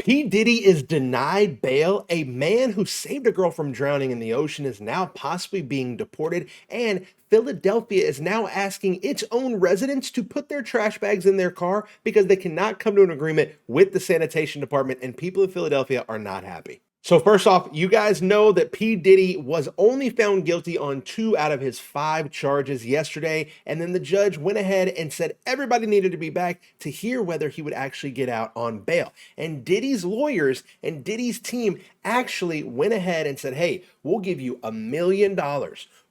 P. Diddy is denied bail. A man who saved a girl from drowning in the ocean is now possibly being deported. And Philadelphia is now asking its own residents to put their trash bags in their car because they cannot come to an agreement with the sanitation department, and people in Philadelphia are not happy. So first off, you guys know that P. Diddy was only found guilty on 2 out of his 5 charges yesterday, and then the judge went ahead and said everybody needed to be back to hear whether he would actually get out on bail. And Diddy's lawyers and Diddy's team actually went ahead and said, hey, we'll give you $1 million.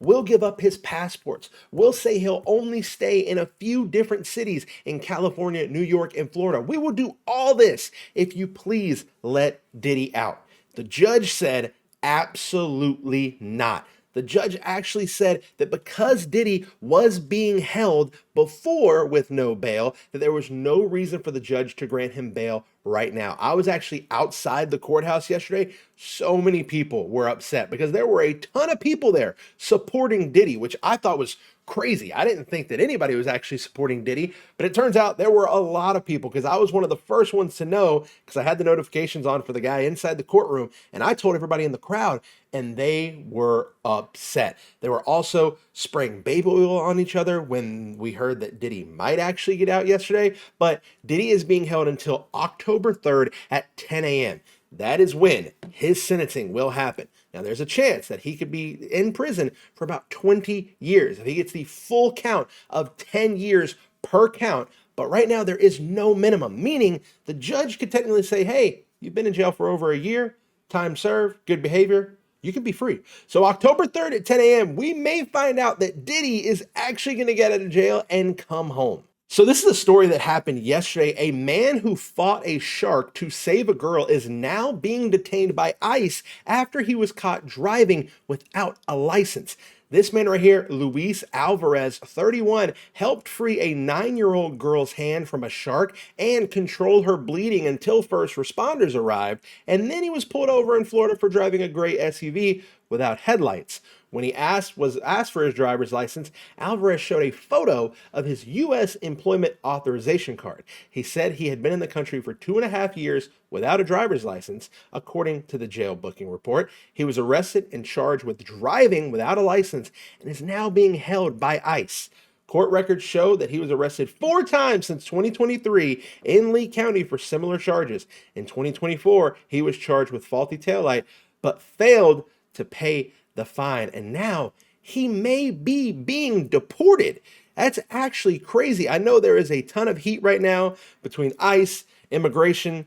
We'll give up his passports. We'll say he'll only stay in a few different cities in California, New York, and Florida. We will do all this if you please let Diddy out. The judge said, absolutely not. The judge actually said that because Diddy was being held before with no bail, that there was no reason for the judge to grant him bail right now. I was actually outside the courthouse yesterday. So many people were upset because there were a ton of people there supporting Diddy, which I thought was crazy. I didn't think that anybody was actually supporting Diddy, but it turns out there were a lot of people because I was one of the first ones to know because I had the notifications on for the guy inside the courtroom, and I told everybody in the crowd, and they were upset. They were also spraying baby oil on each other when we heard that Diddy might actually get out yesterday, but Diddy is being held until October 3rd at 10 a.m. That is when his sentencing will happen. Now, there's a chance that he could be in prison for about 20 years if he gets the full count of 10 years per count. But right now, there is no minimum, meaning the judge could technically say, hey, you've been in jail for over a year, time served, good behavior, you can be free. So October 3rd at 10 a.m., we may find out that Diddy is actually going to get out of jail and come home. So this is a story that happened yesterday. A man who fought a shark to save a girl is now being detained by ICE after he was caught driving without a license. This man right here, Luis Alvarez, 31, helped free a 9-year-old girl's hand from a shark and control her bleeding until first responders arrived. And then he was pulled over in Florida for driving a gray SUV without headlights. When he was asked for his driver's license, Alvarez showed a photo of his U.S. employment authorization card. He said he had been in the country for 2.5 years without a driver's license, according to the jail booking report. He was arrested and charged with driving without a license and is now being held by ICE. Court records show that he was arrested 4 times since 2023 in Lee County for similar charges. In 2024, he was charged with faulty taillight, but failed to pay the fine, and now he may be being deported. That's actually crazy. I know there is a ton of heat right now between ICE, immigration,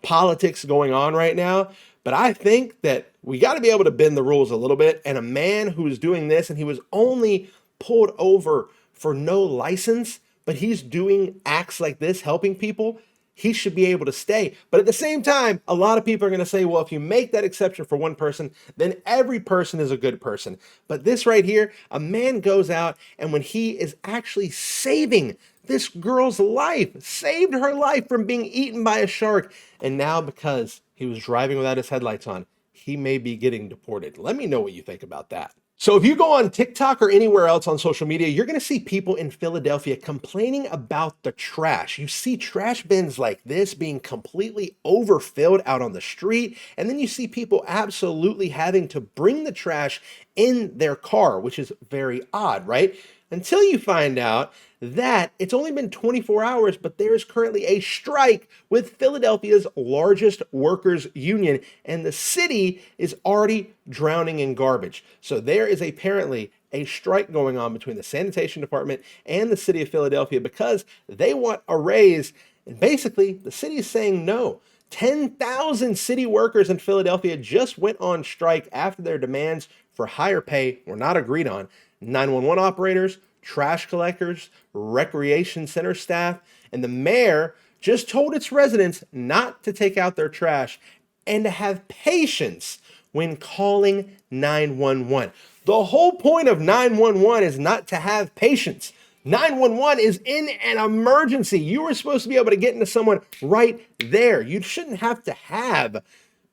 politics going on right now, but I think that we got to be able to bend the rules a little bit, and a man who's doing this, and he was only pulled over for no license, but he's doing acts like this, helping people, he should be able to stay. But at the same time, a lot of people are going to say, well, if you make that exception for one person, then every person is a good person. But this right here, a man goes out, and when he is actually saving this girl's life, saved her life from being eaten by a shark, and now because he was driving without his headlights on, he may be getting deported. Let me know what you think about that. So if you go on TikTok or anywhere else on social media, you're going to see people in Philadelphia complaining about the trash. You see trash bins like this being completely overfilled out on the street, and then you see people absolutely having to bring the trash in their car, which is very odd, right? Until you find out that it's only been 24 hours, but there is currently a strike with Philadelphia's largest workers union, and the city is already drowning in garbage. So there is apparently a strike going on between the sanitation department and the city of Philadelphia because they want a raise, and basically the city is saying no. 10,000 city workers in Philadelphia just went on strike after their demands for higher pay were not agreed on. 911 operators, trash collectors, recreation center staff, and the mayor just told its residents not to take out their trash and to have patience when calling 911. The whole point of 911 is not to have patience. 911 is in an emergency. You are supposed to be able to get into someone right there. You shouldn't have to have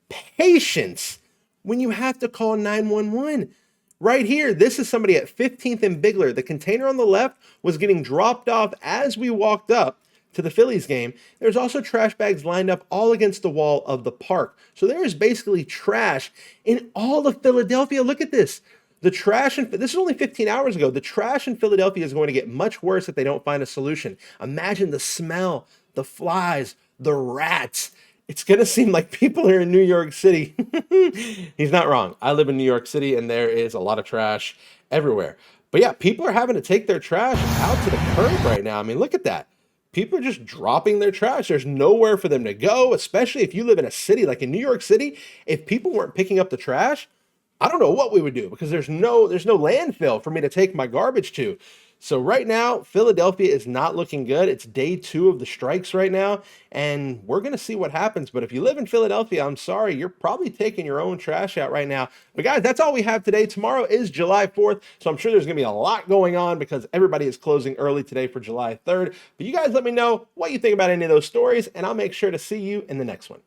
patience when you have to call 911. Right here, this is somebody at 15th and Bigler. The container on the left was getting dropped off as we walked up to the Phillies game, there's also trash bags lined up all against the wall of the park. So there is basically trash in all of Philadelphia. Look at this. The trash, this is only 15 hours ago. The trash in Philadelphia is going to get much worse if they don't find a solution. Imagine the smell, the flies, the rats. It's going to seem like people are in New York City. He's not wrong. I live in New York City and there is a lot of trash everywhere. But yeah, people are having to take their trash out to the curb right now. I mean, look at that. People are just dropping their trash. There's nowhere for them to go, especially if you live in a city like in New York City. If people weren't picking up the trash, I don't know what we would do because there's no landfill for me to take my garbage to. So right now, Philadelphia is not looking good. It's day 2 of the strikes right now, and we're going to see what happens. But if you live in Philadelphia, I'm sorry, you're probably taking your own trash out right now. But guys, that's all we have today. Tomorrow is July 4th, so I'm sure there's going to be a lot going on because everybody is closing early today for July 3rd. But you guys let me know what you think about any of those stories, and I'll make sure to see you in the next one.